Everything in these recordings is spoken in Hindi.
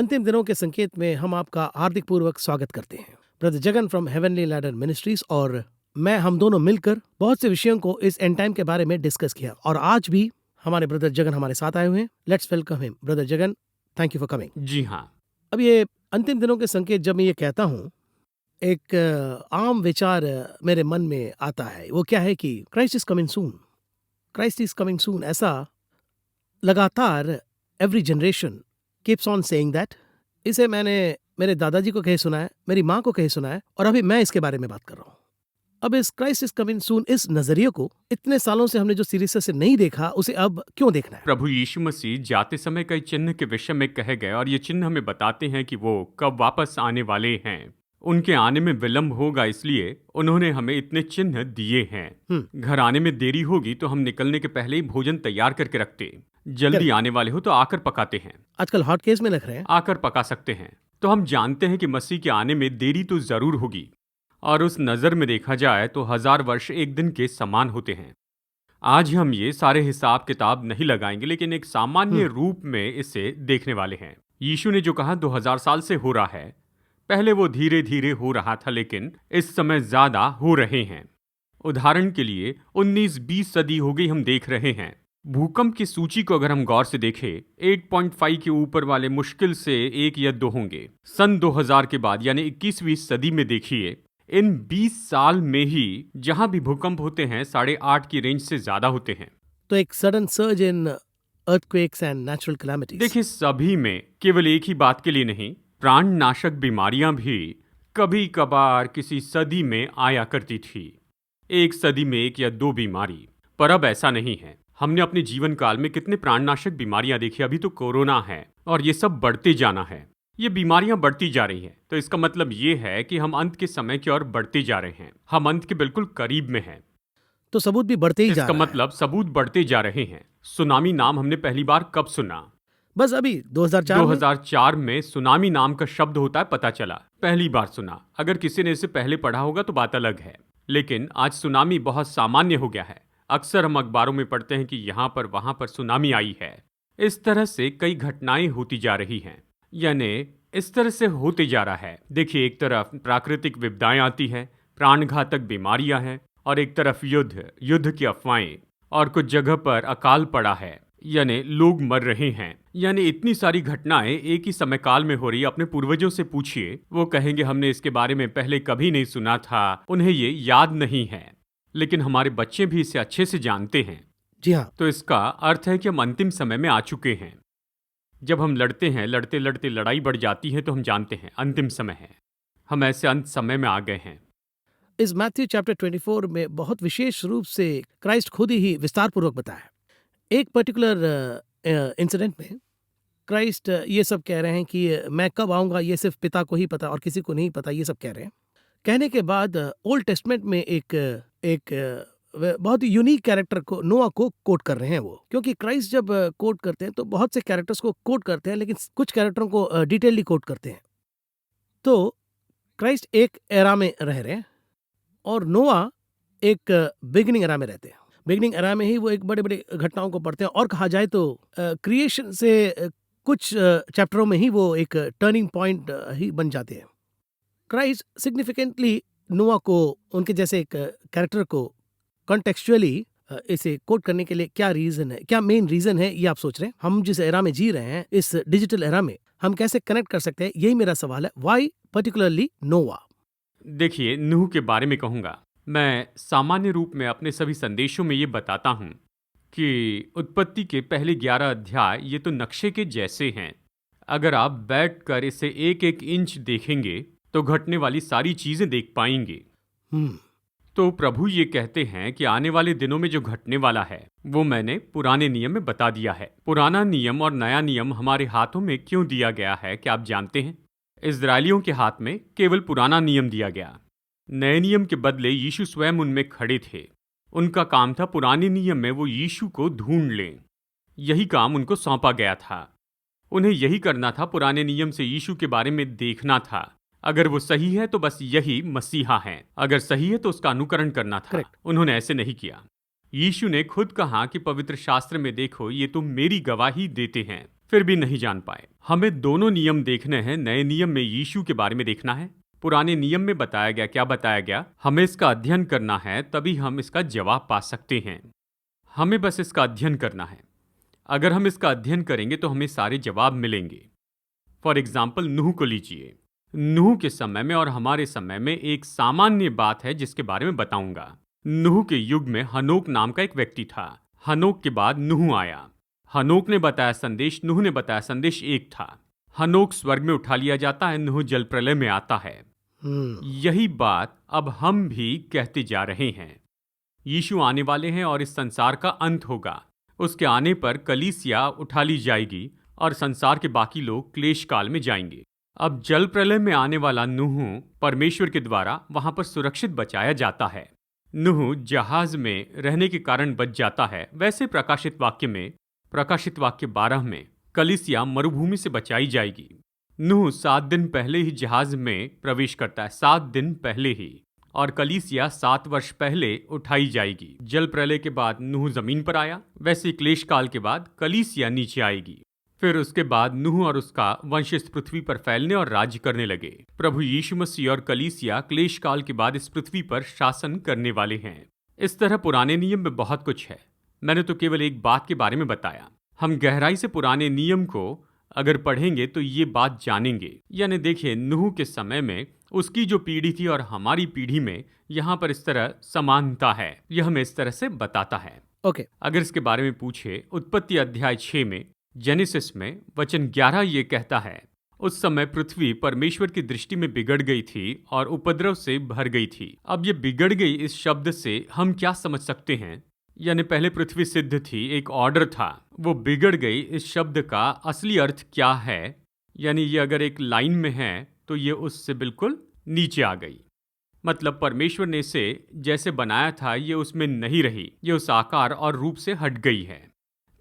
अंतिम दिनों के संकेत में हम आपका हार्दिक पूर्वक स्वागत करते हैं। Brother Jagan from heavenly ladder ministries और मैं हम दोनों मिलकर बहुत से विषयों को इस एंड टाइम के बारे में डिस्कस किया और आज भी हमारे ब्रदर जगन हमारे साथ आए हुए हैं। Let's welcome him. Brother Jagan, thank you for coming. जी हाँ। अब ये अंतिम दिनों के संकेत जब मैं ये कहता हूँ, एक आम विचार मेरे मन में आता है। वो क्या है कि Christ is coming soon, Christ is coming soon. ऐसा लगातार every generation keeps on saying that. इसे मैंने मेरे दादाजी को कहे सुना है, मेरी माँ को कहे सुना है और अभी मैं इसके बारे में बात कर रहा हूँ। अब इस क्राइस्ट इज कमिंग सून इस नजरिए को इतने सालों से हमने जो सीरीज से नहीं देखा, उसे अब क्यों देखना है? प्रभु यीशु मसीह जाते समय कई चिन्ह के विषय में कहे गए और ये चिन्ह हमें बताते हैं कि वो कब वापस आने वाले हैं। उनके आने में विलंब होगा, इसलिए उन्होंने हमें इतने चिन्ह दिए हैं। घर आने में देरी होगी तो हम निकलने के पहले ही भोजन तैयार करके रखते। जल्दी आने वाले हो तो आकर पकाते हैं। आजकल हॉट केस में रख रहे हैं, आकर पका सकते हैं। तो हम जानते हैं कि मसीह के आने में देरी तो जरूर होगी और उस नजर में देखा जाए तो 1000 वर्ष एक दिन के समान होते हैं। आज हम ये सारे हिसाब किताब नहीं लगाएंगे, लेकिन एक सामान्य रूप में इसे देखने वाले हैं। यीशु ने जो कहा 2000 साल से हो रहा है, पहले वो धीरे धीरे हो रहा था, लेकिन इस समय ज्यादा हो रहे हैं। उदाहरण के लिए 19-20 सदी हो गई हम देख रहे हैं। भूकंप की सूची को अगर हम गौर से देखें, 8.5 के ऊपर वाले मुश्किल से 1 या 2 होंगे। सन 2000 के बाद यानी 21वीं सदी में देखिए, इन 20 साल में ही जहां भी भूकंप होते हैं 8.5 की रेंज से ज्यादा होते हैं। तो एक sudden surge in earthquakes and natural calamities. देखिए, सभी में केवल एक ही बात के लिए नहीं, प्राण नाशक बीमारियां भी कभी कभार किसी सदी में आया करती थी। एक सदी में 1 या 2 बीमारी, पर अब ऐसा नहीं है। हमने अपने जीवन काल में कितने प्राणनाशक बीमारियां देखी। अभी तो कोरोना है और ये सब बढ़ते जाना है। ये बीमारियां बढ़ती जा रही हैं, तो इसका मतलब ये है कि हम अंत के समय की ओर बढ़ते जा रहे हैं। हम अंत के बिल्कुल करीब में हैं। तो सबूत भी बढ़ते ही जा इसका रहा है। मतलब सबूत बढ़ते जा रहे हैं। सुनामी नाम हमने पहली बार कब सुना? बस अभी 2004 में सुनामी नाम का शब्द होता है पता चला, पहली बार सुना। अगर किसी ने इसे पहले पढ़ा होगा तो बात अलग है, लेकिन आज सुनामी बहुत सामान्य हो गया है। अक्सर हम अखबारों में पढ़ते हैं कि यहाँ पर वहां पर सुनामी आई है। इस तरह से कई घटनाएं होती जा रही हैं, यानी इस तरह से होते जा रहा है। देखिए, एक तरफ प्राकृतिक विपदाएं आती है, प्राणघातक बीमारियां हैं, और एक तरफ युद्ध की अफवाहें, और कुछ जगह पर अकाल पड़ा है, यानी लोग मर रहे हैं। यानी इतनी सारी घटनाएं एक ही समय काल में हो रही। अपने पूर्वजों से पूछिए, वो कहेंगे हमने इसके बारे में पहले कभी नहीं सुना था, उन्हें ये याद नहीं है। लेकिन हमारे बच्चे भी इसे अच्छे से जानते हैं। जी हाँ। तो इसका अर्थ है कि हम अंतिम समय में आ चुके हैं। जब हम लड़ते हैं, लड़ते लड़ते लड़ाई बढ़ जाती है, तो हम जानते हैं अंतिम समय है। हम ऐसे अंत समय में आ गए हैं। इस मैथ्यू चैप्टर 24 में बहुत विशेष रूप से क्राइस्ट खुद ही विस्तार पूर्वक बताया। एक पर्टिकुलर इंसिडेंट में क्राइस्ट ये सब कह रहे हैं कि मैं कब आऊंगा ये सिर्फ पिता को ही पता और किसी को नहीं पता, ये सब कह रहे हैं। कहने के बाद ओल्ड टेस्टमेंट में एक बहुत ही यूनिक कैरेक्टर को, नोआ को कोट कर रहे हैं वो। क्योंकि क्राइस्ट जब कोट करते हैं तो बहुत से कैरेक्टर्स को कोट करते हैं, लेकिन कुछ कैरेक्टरों को डिटेलली कोट करते हैं। तो क्राइस्ट एक एरा में रह रहे हैं और नोआ एक बिगिनिंग एरा में रहते हैं। बिगिनिंग एरा में ही वो एक बड़े बड़े घटनाओं को पढ़ते हैं और कहा जाए तो क्रिएशन से कुछ चैप्टरों में ही वो एक टर्निंग पॉइंट ही बन जाते हैं। क्राइस्ट सिग्निफिकेंटली नोआ को, उनके जैसे एक कैरेक्टर को कॉन्टेक्चुअली इसे कोट करने के लिए क्या रीजन है, क्या मेन रीजन है, ये आप सोच रहे हैं। हम जिस एरा में जी रहे हैं, इस डिजिटल एरा में, हम कैसे कनेक्ट कर सकते हैं, यही मेरा सवाल है। व्हाई पर्टिकुलरली नोआ? देखिए, नूह के बारे में कहूंगा। मैं सामान्य रूप में अपने सभी संदेशों में ये बताता हूं कि उत्पत्ति के पहले 11 अध्याय ये तो नक्शे के जैसे हैं। अगर आप बैठकर इसे एक एक इंच देखेंगे तो घटने वाली सारी चीजें देख पाएंगे। तो प्रभु ये कहते हैं कि आने वाले दिनों में जो घटने वाला है वो मैंने पुराने नियम में बता दिया है। पुराना नियम और नया नियम हमारे हाथों में क्यों दिया गया है, क्या आप जानते हैं? इस्राएलियों के हाथ में केवल पुराना नियम दिया गया। नए नियम के बदले यीशु स्वयं उनमें खड़े थे। उनका काम था पुराने नियम में वो यीशु को ढूंढ लें। यही काम उनको सौंपा गया था। उन्हें यही करना था। पुराने नियम से यीशु के बारे में देखना था। अगर वो सही है तो बस यही मसीहा है, अगर सही है तो उसका अनुकरण करना था। उन्होंने ऐसे नहीं किया। यीशु ने खुद कहा कि पवित्र शास्त्र में देखो, ये तो मेरी गवाही देते हैं। फिर भी नहीं जान पाए। हमें दोनों नियम देखने हैं। नए नियम में यीशु के बारे में देखना है। पुराने नियम में बताया गया, क्या बताया गया, हमें इसका अध्ययन करना है, तभी हम इसका जवाब पा सकते हैं। हमें बस इसका अध्ययन करना है। अगर हम इसका अध्ययन करेंगे तो हमें सारे जवाब मिलेंगे। फॉर एग्जाम्पल, नूह को लीजिए। नूह के समय में और हमारे समय में एक सामान्य बात है जिसके बारे में बताऊंगा। नूह के युग में हनोक नाम का एक व्यक्ति था। हनोक के बाद नूह आया। हनोक ने बताया संदेश, नूह ने बताया संदेश एक था। हनोक स्वर्ग में उठा लिया जाता है, नूह जल प्रलय में आता है। यही बात अब हम भी कहते जा रहे हैं। यीशु आने वाले हैं और इस संसार का अंत होगा। उसके आने पर कलीसिया उठा ली जाएगी और संसार के बाकी लोग क्लेश काल में जाएंगे। अब जल प्रलय में आने वाला नूह परमेश्वर के द्वारा वहां पर सुरक्षित बचाया जाता है। नूह जहाज में रहने के कारण बच जाता है। वैसे प्रकाशित वाक्य 12 में कलीसिया मरुभूमि से बचाई जाएगी। नूह 7 दिन पहले ही जहाज में प्रवेश करता है, 7 दिन पहले ही, और कलीसिया 7 वर्ष पहले उठाई जाएगी। जल प्रलय के बाद नूह जमीन पर आया। वैसे क्लेश काल के बाद कलीसिया नीचे आएगी। फिर उसके बाद नूह और उसका वंश इस पृथ्वी पर फैलने और राज्य करने लगे। प्रभु यीशु मसीह और कलीसिया क्लेश काल के बाद इस पृथ्वी पर शासन करने वाले हैं। इस तरह पुराने नियम में बहुत कुछ है। मैंने तो केवल एक बात के बारे में बताया। हम गहराई से पुराने नियम को अगर पढ़ेंगे तो ये बात जानेंगे। यानी देखिए, नूह के समय में उसकी जो पीढ़ी थी और हमारी पीढ़ी में यहाँ पर इस तरह समानता है। यह हमें इस तरह से बताता है। ओके। अगर इसके बारे में पूछे, उत्पत्ति अध्याय 6 में, जेनेसिस में वचन 11 ये कहता है, उस समय पृथ्वी परमेश्वर की दृष्टि में बिगड़ गई थी और उपद्रव से भर गई थी। अब ये बिगड़ गई इस शब्द से हम क्या समझ सकते हैं? यानी पहले पृथ्वी सिद्ध थी, एक ऑर्डर था, वो बिगड़ गई। इस शब्द का असली अर्थ क्या है? यानी ये अगर एक लाइन में है तो ये उससे बिल्कुल नीचे आ गई। मतलब परमेश्वर ने इसे जैसे बनाया था ये उसमें नहीं रही, ये उस आकार और रूप से हट गई है।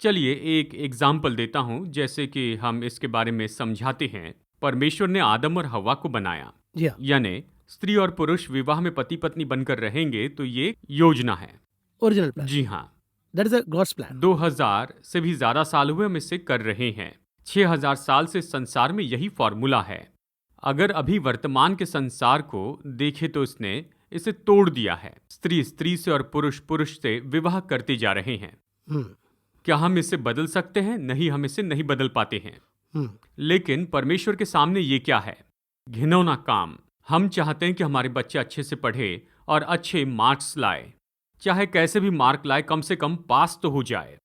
चलिए एक एग्जाम्पल देता हूं, जैसे कि हम इसके बारे में समझाते हैं। परमेश्वर ने आदम और हवा को बनाया, यानी स्त्री और पुरुष विवाह में पति पत्नी बनकर रहेंगे, तो ये योजना है, ओरिजिनल प्लान। जी हाँ, that is a God's plan. 2000 से भी ज्यादा साल हुए हम इसे कर रहे हैं। 6000 साल से संसार में यही फॉर्मूला है। अगर अभी वर्तमान के संसार को देखे तो इसने इसे तोड़ दिया है। स्त्री स्त्री से और पुरुष पुरुष से विवाह करते जा रहे हैं। क्या हम इसे बदल सकते हैं? नहीं, हम इसे नहीं बदल पाते हैं। लेकिन परमेश्वर के सामने ये क्या है? घिनौना काम। हम चाहते हैं कि हमारे बच्चे अच्छे से पढ़े और अच्छे मार्क्स लाए। चाहे कैसे भी मार्क लाए, कम से कम पास तो हो जाए।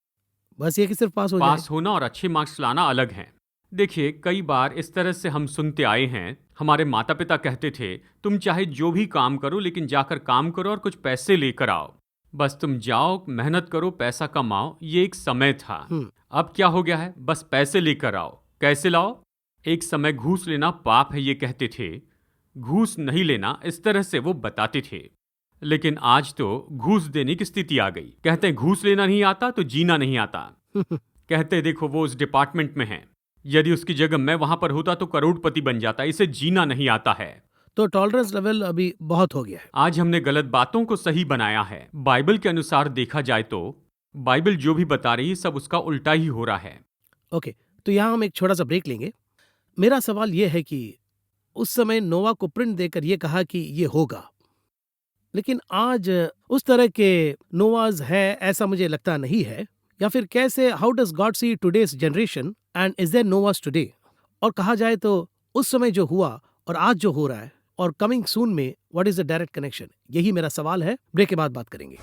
बस ये कि सिर्फ पास होना और अच्छे मार्क्स लाना अलग है। देखिए, कई बार इस तरह से हम सुनते आए हैं। हमारे माता पिता कहते थे, तुम चाहे जो भी काम करो, लेकिन जाकर काम करो और कुछ पैसे लेकर आओ। बस तुम जाओ, मेहनत करो, पैसा कमाओ। ये एक समय था। अब क्या हो गया है? बस पैसे लेकर आओ। कैसे लाओ? एक समय घूस लेना पाप है ये कहते थे, घूस नहीं लेना, इस तरह से वो बताते थे। लेकिन आज तो घूस देने की स्थिति आ गई। कहते हैं घूस लेना नहीं आता तो जीना नहीं आता। कहते हैं देखो वो उस डिपार्टमेंट में है, यदि उसकी जगह मैं वहां पर होता तो करोड़पति बन जाता। इसे जीना नहीं आता है। तो टॉलरेंस लेवल अभी बहुत हो गया है। आज हमने गलत बातों को सही बनाया है। बाइबल के अनुसार देखा जाए तो बाइबल जो भी बता रही है सब उसका उल्टा ही हो रहा है। ओके, तो यहाँ हम एक छोटा सा ब्रेक लेंगे। मेरा सवाल यह है कि उस समय नोवा को प्रिंट देकर यह कहा कि ये होगा, लेकिन आज उस तरह के नोवाज है ऐसा मुझे लगता नहीं है। या फिर कैसे, how does God see today's generation and is there Noahs today? और कहा जाए तो उस समय जो हुआ और आज जो हो रहा है और कमिंग सून में, what is the direct connection? यही मेरा सवाल है। ब्रेक के बाद बात करेंगे।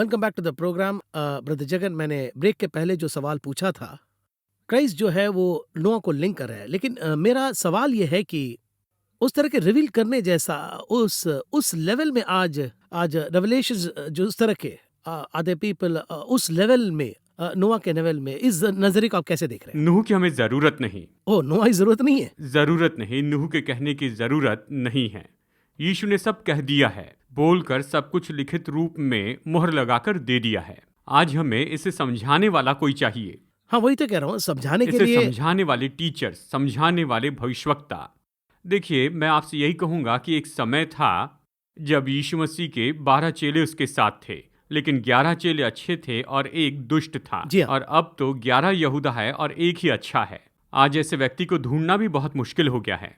Welcome back to the programme. Brother Jagan, मैंने ब्रेक के पहले जो सवाल पूछा था, क्राइस्ट जो है वो नोआ को लिंक कर रहा है, लेकिन मेरा सवाल ये है कि उस तरह के रिवील करने जैसा उस लेवल में आज आज रेवलेशंस जो उस तरह के अदर पीपल उस लेवल में नोआ के लेवल में, इस नजरिए को आप कैसे देख रहे हैं? नूह की हमें जरूरत नहीं, ओह, नोआ की जरूरत नहीं है। जरूरत नहीं, नूह के कहने की जरूरत नहीं है। यीशु ने सब कह दिया है, बोलकर सब कुछ लिखित रूप में मुहर लगाकर दे दिया है। आज हमें इसे समझाने वाला कोई चाहिए, हाँ, वही तो कह रहा हूँ, समझाने के इसे लिए। समझाने वाले टीचर, समझाने वाले भविष्यवक्ता। देखिए, मैं आपसे यही कहूंगा कि एक समय था जब यीशु मसीह के 12 चेले उसके साथ थे, लेकिन 11 चेले अच्छे थे और एक दुष्ट था। जी हाँ। और अब तो 11 यहूदा है और एक ही अच्छा है। आज ऐसे व्यक्ति को ढूंढना भी बहुत मुश्किल हो गया है।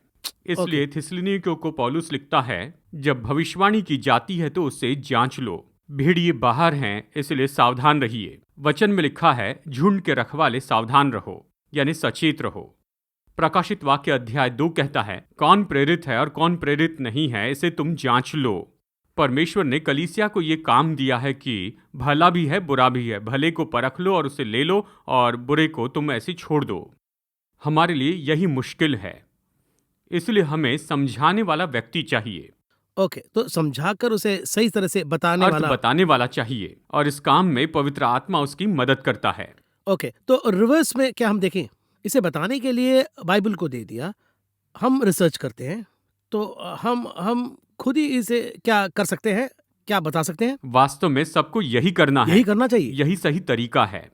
इसलिए थिस्सलुनीकियों को पौलुस लिखता है, जब भविष्यवाणी की जाती है तो उसे जांच लो, भेड़िए बाहर हैं, इसलिए सावधान रहिए। वचन में लिखा है, झुंड के रखवाले सावधान रहो, यानी सचेत रहो। प्रकाशित वाक्य अध्याय 2 कहता है, कौन प्रेरित है और कौन प्रेरित नहीं है, इसे तुम जांच लो। परमेश्वर ने कलीसिया को ये काम दिया है कि भला भी है बुरा भी है, भले को परख लो और उसे ले लो, और बुरे को तुम ऐसे छोड़ दो। हमारे लिए यही मुश्किल है, इसलिए हमें समझाने वाला व्यक्ति चाहिए, ओके, तो समझाकर उसे सही तरह से बताने अर्थ वाला। बताने वाला चाहिए, और इस काम में पवित्र आत्मा उसकी मदद करता है। ओके, तो रिवर्स में क्या हम देखें, इसे बताने के लिए बाइबल को दे दिया, हम रिसर्च करते हैं, तो हम खुद ही इसे क्या कर सकते हैं, क्या बता सकते हैं? वास्तव में सबको यही करना है, यही करना चाहिए। यही सही तरीका है।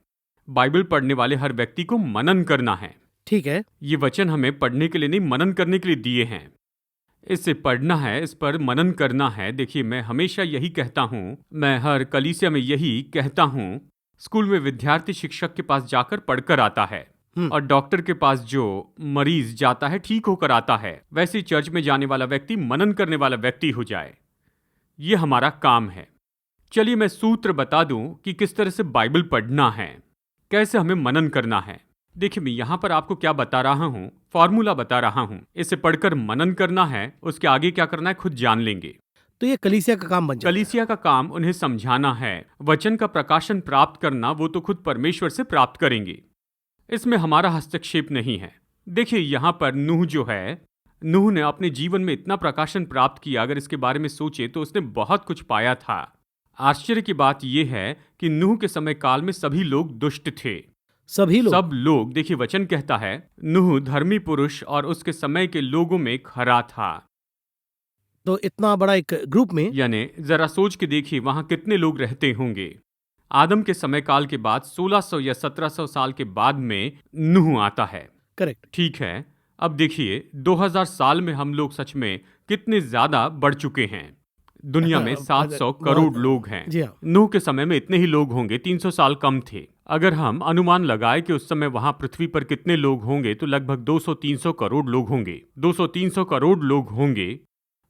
बाइबल पढ़ने वाले हर व्यक्ति को मनन करना है। ठीक है। ये वचन हमें पढ़ने के लिए नहीं, मनन करने के लिए दिए हैं। इसे पढ़ना है, इस पर मनन करना है। देखिए, मैं हमेशा यही कहता हूँ, मैं हर कलीसिया में यही कहता हूँ, स्कूल में विद्यार्थी शिक्षक के पास जाकर पढ़कर आता है, और डॉक्टर के पास जो मरीज जाता है ठीक होकर आता है, वैसे ही चर्च में जाने वाला व्यक्ति मनन करने वाला व्यक्ति हो जाए। ये हमारा काम है। चलिए मैं सूत्र बता दूं कि किस तरह से बाइबल पढ़ना है, कैसे हमें मनन करना है। देखिए, मैं यहाँ पर आपको क्या बता रहा हूँ, फॉर्मूला बता रहा हूँ। इसे पढ़कर मनन करना है, उसके आगे क्या करना है खुद जान लेंगे। तो ये कलीसिया का काम बन जाता है। कलीसिया का काम उन्हें समझाना है। वचन का प्रकाशन प्राप्त करना वो तो खुद परमेश्वर से प्राप्त करेंगे, इसमें हमारा हस्तक्षेप नहीं है। देखिए, यहाँ पर नूह जो है, नूह ने अपने जीवन में इतना प्रकाशन प्राप्त किया, अगर इसके बारे में सोचे तो उसने बहुत कुछ पाया था। आश्चर्य की बात यह है कि नूह के समय काल में सभी लोग दुष्ट थे। सब लोग, देखिए वचन कहता है, नूह धर्मी पुरुष और उसके समय के लोगों में खरा था। तो इतना बड़ा एक ग्रुप में, यानी जरा सोच के देखिए वहां कितने लोग रहते होंगे। आदम के समय काल के बाद 1600 या 1700 साल के बाद में नूह आता है। करेक्ट। ठीक है, अब देखिए 2000 साल में हम लोग सच में कितने ज्यादा बढ़ चुके हैं। दुनिया में 700 करोड़ लोग हैं। जी हाँ। नूह के समय में इतने ही लोग होंगे, 300 साल कम थे। अगर हम अनुमान लगाए कि उस समय वहां पृथ्वी पर कितने लोग होंगे, तो लगभग 200-300 करोड़ लोग होंगे। 200-300 करोड़ लोग होंगे,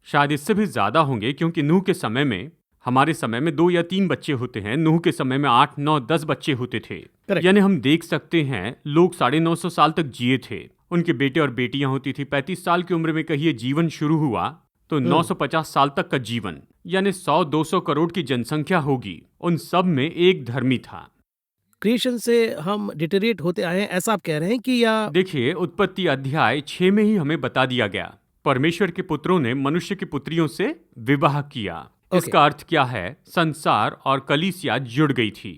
शायद इससे भी ज्यादा होंगे, क्योंकि नूह के समय में, हमारे समय में 2 या 3 बच्चे होते हैं, नूह के समय में 8, 9, 10 बच्चे होते थे। यानी हम देख सकते हैं लोग 950 साल तक जिए थे। उनके बेटे और बेटियां होती थी। 35 साल की उम्र में कहिए जीवन शुरू हुआ तो 950 साल तक का जीवन, यानी 100-200 करोड़ की जनसंख्या होगी। उन सब में एक धर्मी था। क्रिएशन से हम डिटेरिएट होते आए हैं, ऐसा आप कह रहे हैं कि, या देखिए, उत्पत्ति अध्याय 6 में ही हमें बता दिया गया, परमेश्वर के पुत्रों ने मनुष्य की पुत्रियों से विवाह किया। इसका अर्थ क्या है? संसार और कलीसिया जुड़ गई थी।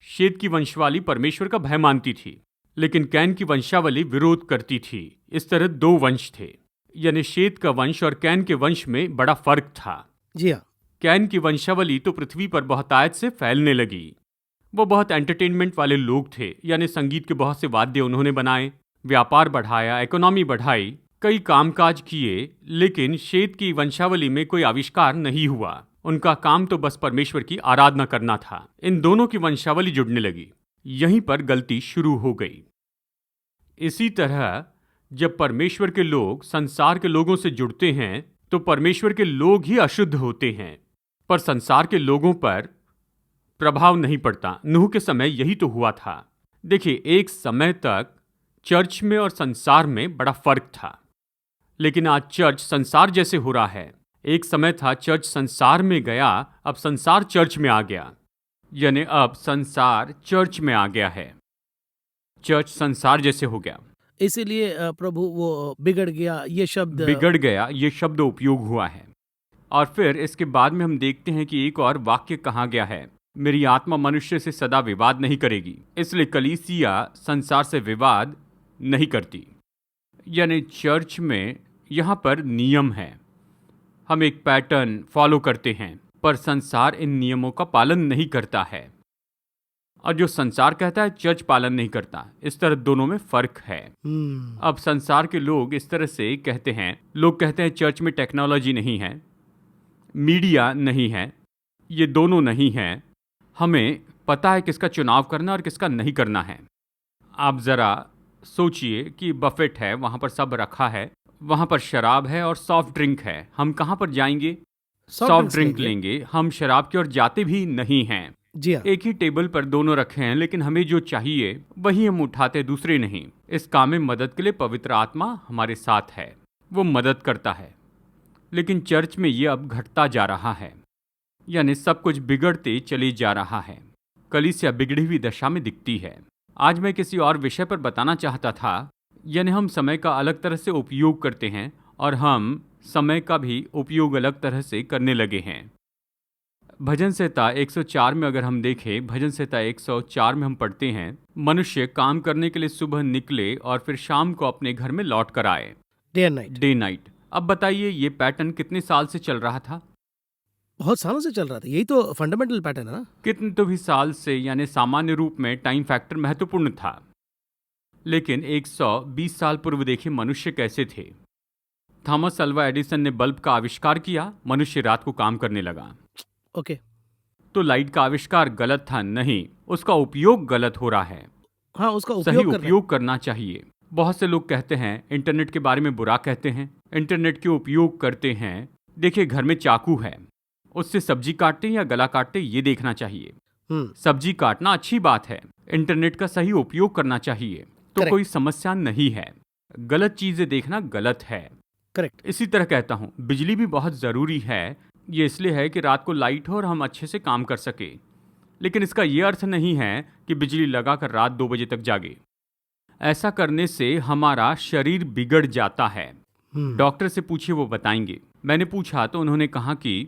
शेत की वंशावली परमेश्वर का भय मानती थी, लेकिन कैन की वंशावली विरोध करती थी। इस तरह 2 वंश थे, यानी शेत का वंश और कैन के वंश में बड़ा फर्क था। जी हाँ। कैन की वंशावली तो पृथ्वी पर बहुतायत से फैलने लगी। वो बहुत एंटरटेनमेंट वाले लोग थे, यानी संगीत के बहुत से वाद्य उन्होंने बनाए, व्यापार बढ़ाया, इकोनॉमी बढ़ाई, कई कामकाज किए, लेकिन शेत की वंशावली में कोई आविष्कार नहीं हुआ। उनका काम तो बस परमेश्वर की आराधना करना था। इन दोनों की वंशावली जुड़ने लगी, यहीं पर गलती शुरू हो गई। इसी तरह जब परमेश्वर के लोग संसार के लोगों से जुड़ते हैं तो परमेश्वर के लोग ही अशुद्ध होते हैं, पर संसार के लोगों पर प्रभाव नहीं पड़ता। नूह के समय यही तो हुआ था। देखिए, एक समय तक चर्च में और संसार में बड़ा फर्क था, लेकिन आज चर्च संसार जैसे हो रहा है। एक समय था चर्च संसार में गया, अब संसार चर्च में आ गया। यानी अब संसार चर्च में आ गया है, चर्च संसार जैसे हो गया, इसीलिए प्रभु वो बिगड़ गया ये शब्द बिगड़ गया ये शब्द उपयोग हुआ है। और फिर इसके बाद में हम देखते हैं कि एक और वाक्य कहा गया है, मेरी आत्मा मनुष्य से सदा विवाद नहीं करेगी। इसलिए कलीसिया संसार से विवाद नहीं करती। यानी चर्च में यहाँ पर नियम है, हम एक पैटर्न फॉलो करते हैं, पर संसार इन नियमों का पालन नहीं करता है। और जो संसार कहता है चर्च पालन नहीं करता, इस तरह दोनों में फर्क है। अब संसार के लोग इस तरह से कहते हैं, लोग कहते हैं चर्च में टेक्नोलॉजी नहीं है, मीडिया नहीं है, ये दोनों नहीं है, हमें पता है किसका चुनाव करना और किसका नहीं करना है। आप ज़रा सोचिए कि बफेट है, वहाँ पर सब रखा है, वहाँ पर शराब है और सॉफ्ट ड्रिंक है, हम कहाँ पर जाएंगे? सॉफ्ट ड्रिंक लेंगे। हम शराब की ओर जाते भी नहीं हैं। जी हाँ। एक ही टेबल पर दोनों रखे हैं, लेकिन हमें जो चाहिए वही हम उठाते, दूसरे नहीं। इस काम में मदद के लिए पवित्र आत्मा हमारे साथ है, वो मदद करता है। लेकिन चर्च में ये अब घटता जा रहा है, यानी सब कुछ बिगड़ते चले जा रहा है। कलीसिया बिगड़ी हुई दशा में दिखती है। आज मैं किसी और विषय पर बताना चाहता था, यानी हम समय का अलग तरह से उपयोग करते हैं और हम समय का भी उपयोग अलग तरह से करने लगे हैं। भजन संहिता 104 में अगर हम देखें, भजन संहिता 104 में हम पढ़ते हैं, मनुष्य काम करने के लिए सुबह निकले और फिर शाम को अपने घर में लौट कर आए, day and night. Day night. अब बताइए ये पैटर्न कितने साल से चल रहा था? बहुत सालों से चल रहा था, यही तो फंडामेंटल पैटर्न है ना। कितने तो भी साल से, यानी सामान्य रूप में टाइम फैक्टर महत्वपूर्ण था। लेकिन 120 साल पूर्व देखिए मनुष्य कैसे थे। थॉमस अल्वा एडिसन ने बल्ब का आविष्कार किया, मनुष्य रात को काम करने लगा। ओके। तो लाइट का आविष्कार गलत था? नहीं, उसका उपयोग गलत हो रहा है। हाँ, उसका सही उपयोग उपयोग करना चाहिए। बहुत से लोग कहते हैं, इंटरनेट के बारे में बुरा कहते हैं, इंटरनेट के उपयोग करते हैं। देखिए घर में चाकू है, उससे सब्जी काटते हैं या गला काटते हैं, ये देखना चाहिए। सब्जी काटना अच्छी बात है, इंटरनेट का सही उपयोग करना चाहिए, तो Correct. कोई समस्या नहीं है। गलत चीजें देखना गलत है। करेक्ट। इसी तरह कहता हूँ, बिजली भी बहुत ज़रूरी है। ये इसलिए है कि रात को लाइट हो और हम अच्छे से काम कर सके। लेकिन इसका ये अर्थ नहीं है कि बिजली लगाकर रात 2 बजे तक जागे। ऐसा करने से हमारा शरीर बिगड़ जाता है। डॉक्टर से पूछिए, वो बताएंगे। मैंने पूछा तो उन्होंने कहा कि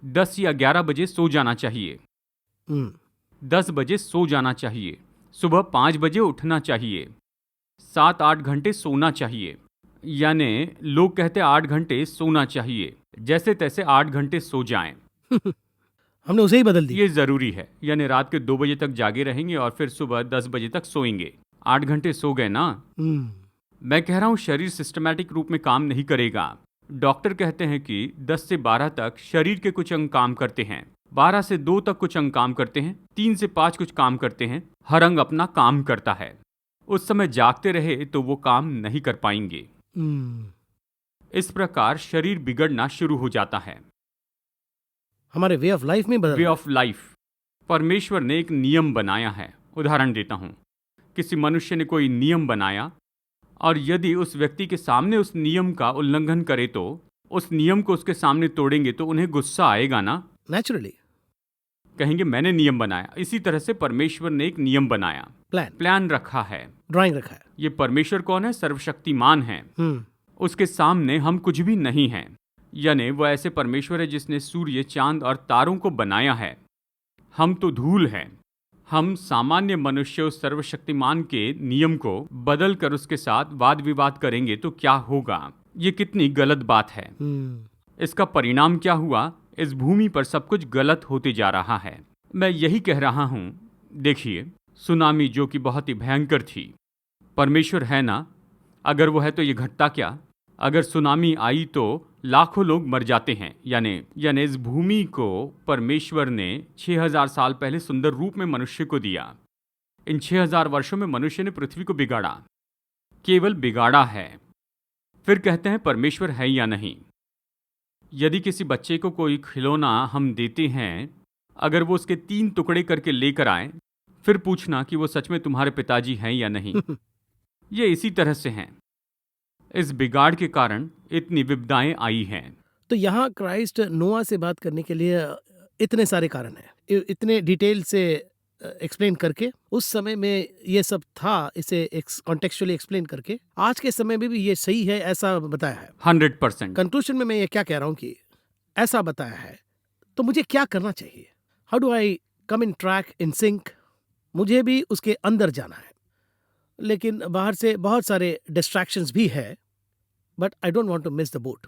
10 या 11 बजे सो जाना चाहिए। 10 बजे सो जाना चाहिए, सुबह 5 बजे उठना चाहिए, 7-8 घंटे सोना चाहिए। यानी लोग कहते हैं 8 घंटे सोना चाहिए, जैसे तैसे 8 घंटे सो जाएं। हमने उसे ही बदल दी। ये ज़रूरी है, यानी रात के 2 बजे तक जागे रहेंगे और फिर सुबह 10 बजे तक सोएंगे। 8 घंटे सो गए ना। मैं कह रहा हूँ शरीर सिस्टमैटिक रूप में काम नहीं करेगा। डॉक्टर कहते हैं कि 10 से 12 तक शरीर के कुछ अंग काम करते हैं, 12 से 2 तक कुछ अंग काम करते हैं, 3 से 5 कुछ काम करते हैं। हर अंग अपना काम करता है। उस समय जागते रहे तो वो काम नहीं कर पाएंगे। इस प्रकार शरीर बिगड़ना शुरू हो जाता है। हमारे वे ऑफ लाइफ में बदल वे ऑफ लाइफ। परमेश्वर ने एक नियम बनाया है। उदाहरण देता हूँ, किसी मनुष्य ने कोई नियम बनाया और यदि उस व्यक्ति के सामने उस नियम का उल्लंघन करे तो उस नियम को उसके सामने तोड़ेंगे तो उन्हें गुस्सा आएगा ना। नेचुरली कहेंगे मैंने नियम बनाया। इसी तरह से परमेश्वर ने एक नियम बनाया, प्लान रखा है, ड्राइंग रखा है। ये परमेश्वर कौन है? सर्वशक्तिमान है। उसके सामने हम कुछ भी नहीं हैं। यानी वो ऐसे परमेश्वर है जिसने सूर्य, चांद और तारों को बनाया है। हम तो धूल हैं। हम सामान्य मनुष्य उस सर्वशक्तिमान के नियम को बदल कर उसके साथ वाद विवाद करेंगे तो क्या होगा? ये कितनी गलत बात है। इसका परिणाम क्या हुआ? इस भूमि पर सब कुछ गलत होते जा रहा है। मैं यही कह रहा हूँ। देखिए, सुनामी जो कि बहुत ही भयंकर थी, परमेश्वर है ना? अगर वो है तो ये घटता क्या? अगर सुनामी आई तो लाखों लोग मर जाते हैं। यानी इस भूमि को परमेश्वर ने 6000 साल पहले सुंदर रूप में मनुष्य को दिया। इन 6000 वर्षों में मनुष्य ने पृथ्वी को बिगाड़ा, केवल बिगाड़ा है। फिर कहते हैं परमेश्वर है या नहीं। यदि किसी बच्चे को कोई खिलौना हम देते हैं, अगर वो उसके 3 टुकड़े करके लेकर आए, फिर पूछना कि वो सच में तुम्हारे पिताजी हैं या नहीं। ये इसी तरह से हैं। इस बिगाड़ के कारण इतनी विपदाएं आई हैं। तो यहाँ क्राइस्ट नोआ से बात करने के लिए इतने सारे कारण हैं। इतने डिटेल से एक्सप्लेन करके, उस समय में ये सब था, इसे कॉन्टेक्चुअली एक्सप्लेन करके आज के समय में भी ये सही है ऐसा बताया है। 100%। कंक्लूजन में मैं ये क्या कह रहा हूँ कि ऐसा बताया है, तो मुझे क्या करना चाहिए? How do I come in track, in sync? मुझे भी उसके अंदर जाना है, लेकिन बाहर से बहुत सारे डिस्ट्रैक्शंस भी है, but I don't want to miss the boat.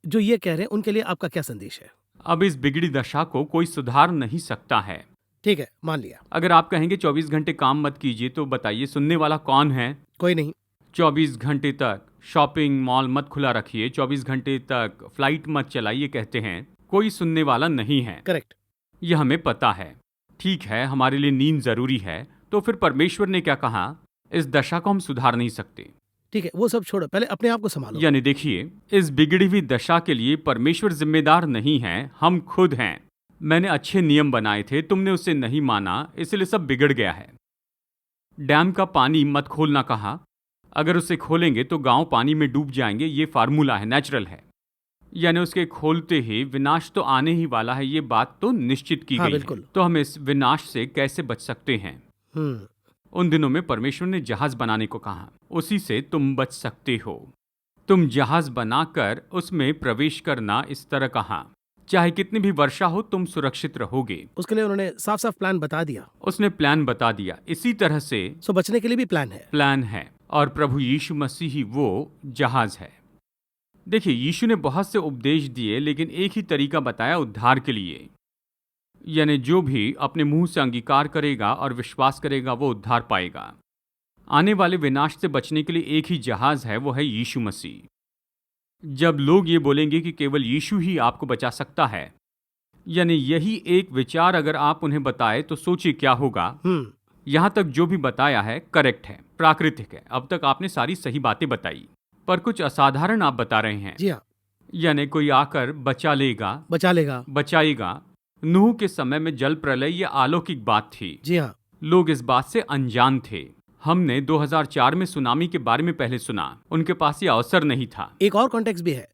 जो ये कह रहे हैं उनके लिए आपका क्या संदेश है? अब इस बिगड़ी दशा को कोई सुधार नहीं सकता है। ठीक है, मान लिया, अगर आप कहेंगे 24 घंटे काम मत कीजिए, तो बताइए सुनने वाला कौन है? कोई नहीं। 24 घंटे तक शॉपिंग मॉल मत खुला रखिए, 24 घंटे तक फ्लाइट मत चलाइए, कहते हैं, कोई सुनने वाला नहीं है। करेक्ट। यह हमें पता है। ठीक है, हमारे लिए नींद जरूरी है, तो फिर परमेश्वर ने क्या कहा? इस दशा को हम सुधार नहीं सकते। ठीक है, वो सब छोड़ो, पहले अपने आप को संभालो। यानी देखिए, इस बिगड़ी हुई दशा के लिए परमेश्वर जिम्मेदार नहीं है, हम खुद हैं। मैंने अच्छे नियम बनाए थे, तुमने उसे नहीं माना, इसलिए सब बिगड़ गया है। डैम का पानी मत खोलना कहा, अगर उसे खोलेंगे तो गांव पानी में डूब जाएंगे, ये फार्मूला है, नेचुरल है। यानी उसके खोलते ही विनाश तो आने ही वाला है, ये बात तो निश्चित की गई है। तो हम इस विनाश से कैसे बच सकते हैं? उन दिनों में परमेश्वर ने जहाज बनाने को कहा, उसी से तुम बच सकते हो। तुम जहाज बनाकर उसमें प्रवेश करना, इस तरह कहा, चाहे कितनी भी वर्षा हो तुम सुरक्षित रहोगे। उसके लिए उन्होंने साफ साफ प्लान बता दिया। उसने प्लान बता दिया। इसी तरह से सो बचने के लिए भी प्लान है। और प्रभु यीशु मसीह ही वो जहाज है। देखिए, यीशु ने बहुत से उपदेश दिए, लेकिन एक ही तरीका बताया उद्धार के लिए। यानी जो भी अपने मुंह से अंगीकार करेगा और विश्वास करेगा, वो उद्धार पाएगा। आने वाले विनाश से बचने के लिए एक ही जहाज है, वो है यीशु मसीह। जब लोग ये बोलेंगे कि केवल यीशु ही आपको बचा सकता है, यानी यही एक विचार अगर आप उन्हें बताए, तो सोचिए क्या होगा। यहां तक जो भी बताया है करेक्ट है, प्राकृतिक है। अब तक आपने सारी सही बातें बताई, पर कुछ असाधारण आप बता रहे हैं। जी हाँ। यानी कोई आकर बचाएगा। नूह के समय में जल प्रलय, ये अलौकिक बात थी। जी हाँ। लोग इस बात से अनजान थे। हमने 2004 में सुनामी के बारे में पहले सुना, उनके पास ये अवसर नहीं था। एक और कॉन्टेक्स्ट भी है,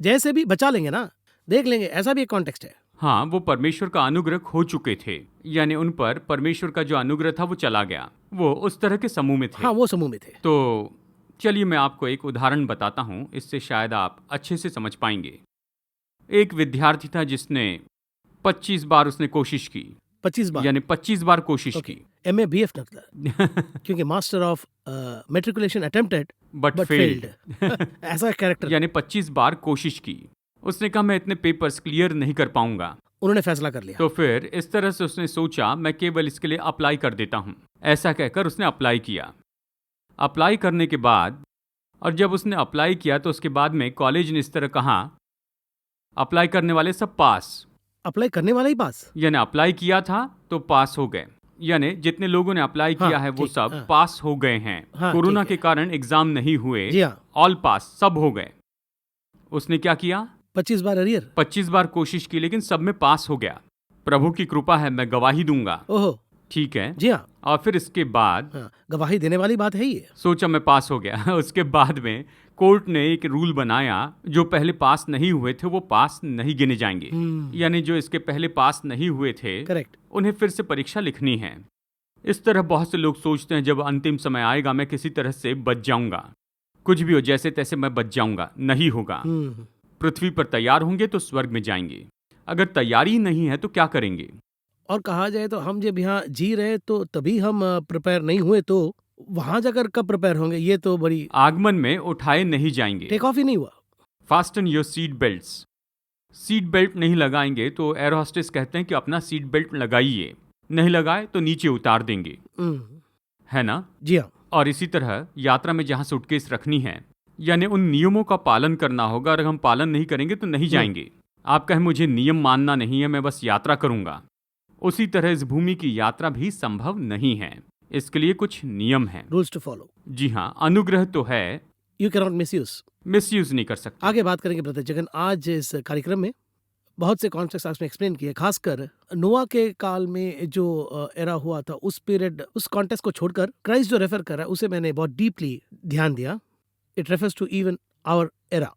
जैसे भी बचा लेंगे ना, देख लेंगे, ऐसा भी एक कॉन्टेक्स्ट है। हाँ, वो परमेश्वर का अनुग्रह खो चुके थे, यानी उन पर परमेश्वर का जो अनुग्रह था वो चला गया। वो उस तरह के समूह में थे। हाँ, वो समूह में थे। तो चलिए मैं आपको एक उदाहरण बताता हूँ, इससे शायद आप अच्छे से समझ पाएंगे। एक विद्यार्थी था जिसने 25 बार उसने कोशिश की। 25 बार? यानी 25 बार कोशिश की। MA BF क्योंकि master of matriculation attempted but failed ऐसा कैरेक्टर। यानी 25 बार कोशिश की। उसने कहा मैं इतने पेपर्स क्लियर नहीं कर पाऊंगा। उन्होंने फैसला कर लिया। तो फिर इस तरह से उसने सोचा, मैं केवल इसके लिए अप्लाई कर देता हूं। ऐसा कहकर उसने अप्लाई किया। अप्लाई करने के बाद, और जब उसने अप्लाई किया तो उसके बाद में कॉलेज ने इस तरह कहा, अप्लाई करने वाले सब पास। अप्लाई करने वाला ही पास? यानी अप्लाई किया था तो पास हो गए। यानी जितने लोगों ने अप्लाई किया है वो सब पास हो गए हैं। कोरोना के कारण एग्जाम नहीं हुए, ऑल पास, सब हो गए। उसने क्या किया? 25 बार अरियर, 25 बार कोशिश की, लेकिन सब में पास हो गया। प्रभु की कृपा है, मैं गवाही दूंगा। ओहो, ठीक है। जी हाँ। और फिर इसके बाद गवाही देने वाली बात है ये। सोचा मैं पास हो गया। उसके बाद में कोर्ट ने एक रूल बनाया, जो पहले पास नहीं हुए थे वो पास नहीं गिने जाएंगे। यानी जो इसके पहले पास नहीं हुए थे, करेक्ट, उन्हें फिर से परीक्षा लिखनी है। इस तरह बहुत से लोग सोचते हैं, जब अंतिम समय आएगा मैं किसी तरह से बच जाऊंगा, कुछ भी हो जैसे तैसे मैं बच जाऊंगा। नहीं होगा। पृथ्वी पर तैयार होंगे तो स्वर्ग में जाएंगे। अगर तैयारी नहीं है तो क्या करेंगे? और कहा जाए तो हम जब यहाँ जी रहे तो तभी हम प्रिपेयर नहीं हुए, तो वहां जाकर कब प्रिपेयर होंगे? ये तो बड़ी, आगमन में उठाए नहीं जाएंगे। टेक ऑफ ही नहीं हुआ। Fasten your seat belts. Seat belt नहीं लगाएंगे तो एयर होस्टेस कहते हैं कि अपना सीट बेल्ट लगाइए, नहीं लगाए तो नीचे उतार देंगे, है ना? जी हाँ। और इसी तरह यात्रा में जहां सूटकेस रखनी है, यानी उन नियमों का पालन करना होगा। अगर हम पालन नहीं करेंगे तो नहीं जाएंगे। आप कहें मुझे नियम मानना नहीं है, मैं बस यात्रा करूंगा, उसी तरह इस भूमि की यात्रा भी संभव नहीं है। इसके लिए कुछ नियम हैं, रूल्स टू फॉलो। जी हाँ, अनुग्रह तो है, यू कैन नॉट मिसयूज नहीं कर सकते। आगे बात करेंगे ब्रदर जगन। आज इस कार्यक्रम में बहुत से कॉन्सेप्ट्स आपने एक्सप्लेन किए, खासकर नोआ के काल में जो एरा हुआ था, उस पीरियड, उस कॉन्टेक्स्ट को छोड़कर क्राइस्ट जो रेफर कर रहा है उसे मैंने बहुत डीपली ध्यान दिया। It refers to even our era.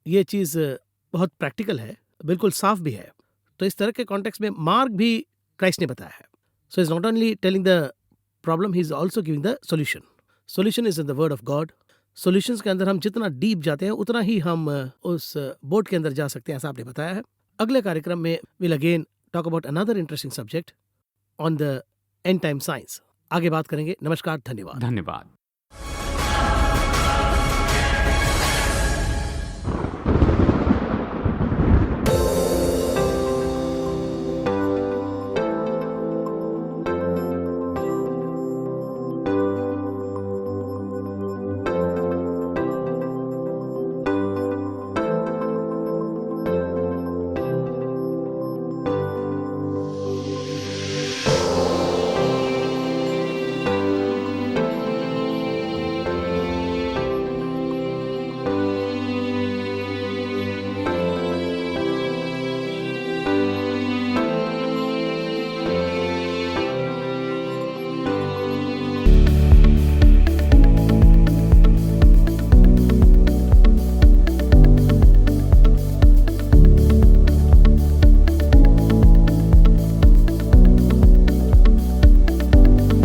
ये चीज़ बहुत प्रैक्टिकल है, बिल्कुल साफ भी है। तो इस तरह के कॉन्टेक्स्ट में मार्क भी क्राइस्ट ने बताया है. So is not only telling the problem, he is also giving the solution. Solution is in the word of God. Solutions के अंदर हम जितना डीप जाते हैं उतना ही हम उस बोर्ड के अंदर जा सकते हैं, ऐसा आपने बताया है. अगले कार्यक्रम में will again talk about another interesting subject on the end time science. आगे बात करेंगे. नमस्कार, धन्यवाद. धन्यवाद.